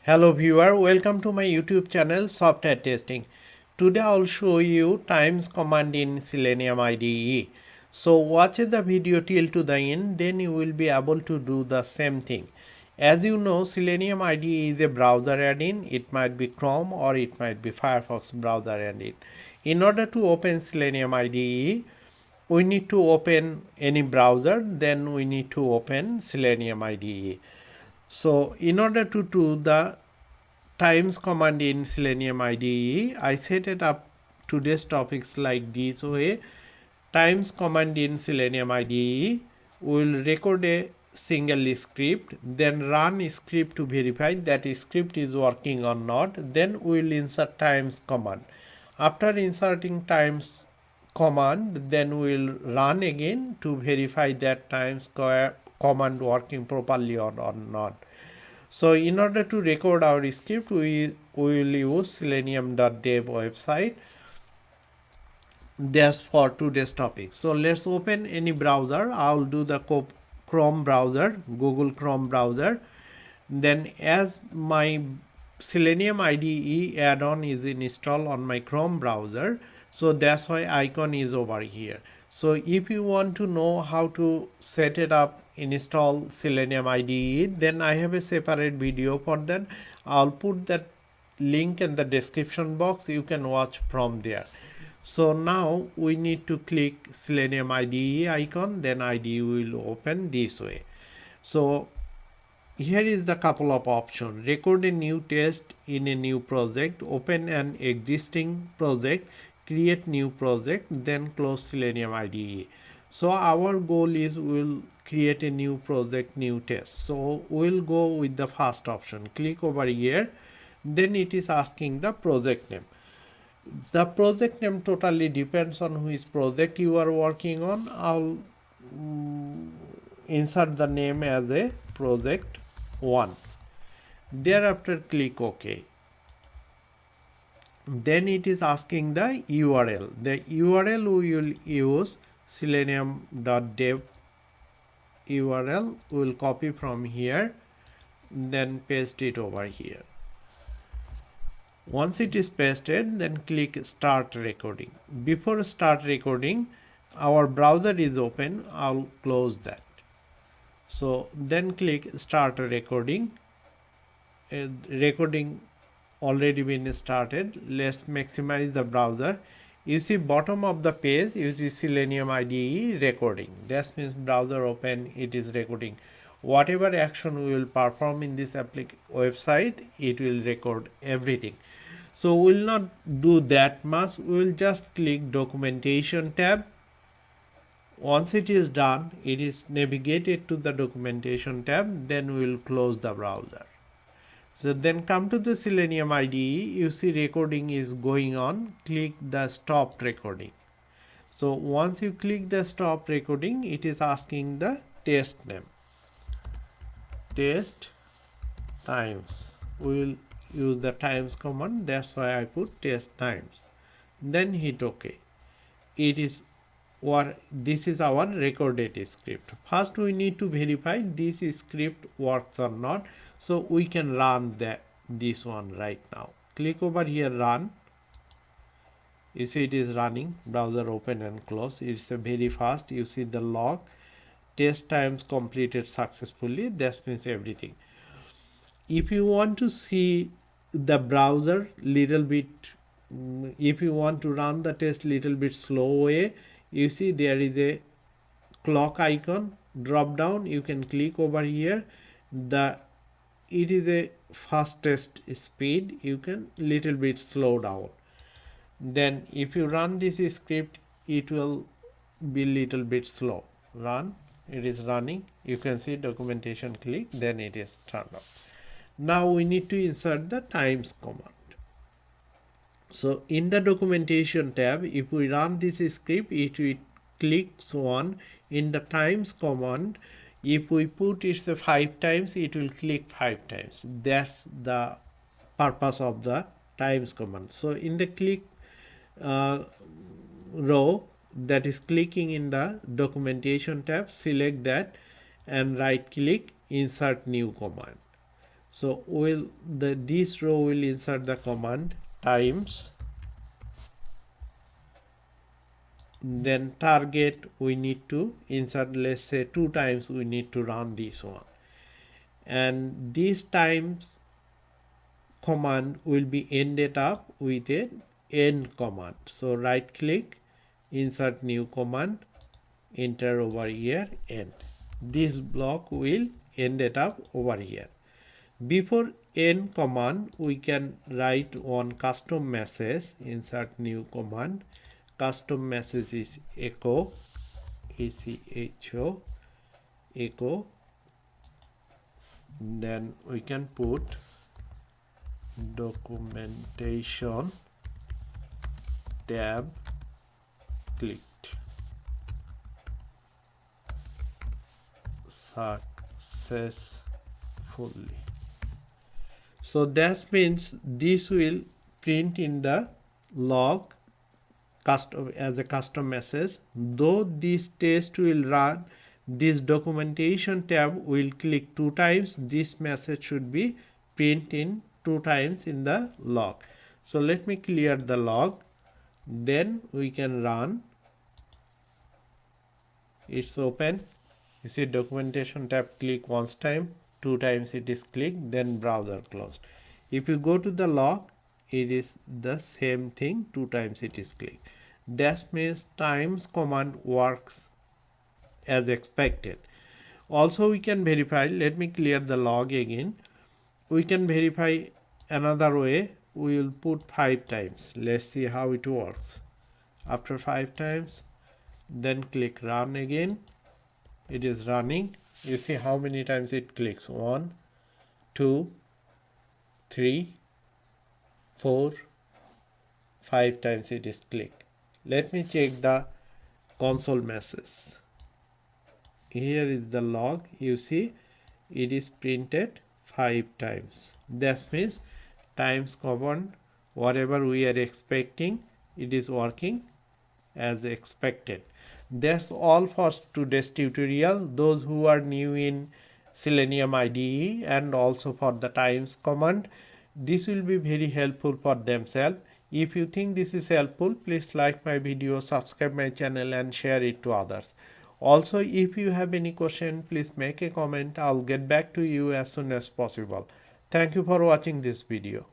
Hello viewer, welcome to my YouTube channel Software Testing. Today I'll show you times command in Selenium IDE. So watch the video till to the end, then you will be able to do the same thing. As you know, Selenium IDE is a browser add-in. It might be Chrome or it might be Firefox browser add-in. In order to open Selenium IDE, we need to open any browser, then we need to open Selenium IDE. So in order to do the times command in Selenium IDE, I set it up today's topics like this way. Times command in Selenium IDE will record a single script, then run a script to verify that a script is working or not. Then we will insert times command. After inserting times command, then we will run again to verify that times command working properly or not. So in order to record our script, we will use selenium.dev website. That's for today's topic. So let's open any browser. I'll do the Chrome browser, Google Chrome browser. Then as my Selenium IDE add-on is installed on my Chrome browser, so that's why icon is over here. So if you want to know how to set it up, install Selenium IDE, then I have a separate video for that. I'll put that link in the description box. You can watch from there. So now we need to click Selenium IDE icon, then IDE will open this way. So here is the couple of options: record a new test in a new project, open an existing project, create new project, then close Selenium IDE. So our goal is we'll create a new project, new test. So we'll go with the first option. Click over here. Then it is asking the project name. The project name totally depends on which project you are working on. I'll insert the name as a project 1. Thereafter click OK. Then it is asking the URL. The URL we will use selenium.dev URL. We will copy from here, then paste it over here. Once it is pasted, then click start recording. Before start recording, our browser is open. I'll close that. So then click start recording. Recording already been started. Let's maximize the browser. You see bottom of the page, you see Selenium IDE recording. That means browser open, it is recording. Whatever action we will perform in this website, it will record everything. So we will not do that much. We will just click documentation tab. Once it is done, it is navigated to the documentation tab, then we will close the browser. So then come to the Selenium IDE, you see recording is going on, click the stop recording. So once you click the stop recording, it is asking the test name. Test times. We will use the times command, that's why I put test times. Then hit OK. It is this is our recorded script. First we need to verify this script works or not. So we can run this one right now. Click over here, run. You see it is running. Browser open and close. It's very fast. You see the log. Test times completed successfully. That means everything. If you want to see the browser little bit, if you want to run the test little bit slow way, you see there is a clock icon, drop down. You can click over here. It is a fastest speed. You can little bit slow down. Then if you run this script, it will be little bit slow. Run. It is running. You can see documentation, click, then it is turned off. Now we need to insert the times command. So in the documentation tab, if we run this script, it will click on in the times command. If we put it 5 times, it will click 5 times. That's the purpose of the times command. So in the click row, that is clicking in the documentation tab, select that and right click, insert new command. So this row will insert the command times, then target we need to insert, let's say 2 times we need to run this one, and this times command will be ended up with an end command. So right click, insert new command, enter over here, end. This block will end it up over here. Before end command we can write one custom message, insert new command, custom message is echo, echo, echo, then we can put documentation tab clicked successfully. So that means this will print in the log custom as a custom message. Though this test will run, this documentation tab will click 2 times, this message should be print in 2 times in the log. So let me clear the log, then we can run. It's open. You see documentation tab click once time, 2 times it is clicked, then browser closed. If you go to the log, it is the same thing, 2 times it is clicked. That means times command works as expected. Also we can verify, let me clear the log again. We can verify another way. We will put 5 times. Let's see how it works. After 5 times, then click run again. It is running. You see how many times it clicks. 1, 2, 3, 4, 5 times it is clicked. Let me check the console message. Here is the log. You see it is printed 5 times. That means times command, whatever we are expecting, it is working as expected. That's all for today's tutorial. Those who are new in Selenium IDE and also for the times command, this will be very helpful for themselves. If you think this is helpful, please like my video, subscribe my channel and share it to others. Also, if you have any question, please make a comment. I'll get back to you as soon as possible. Thank you for watching this video.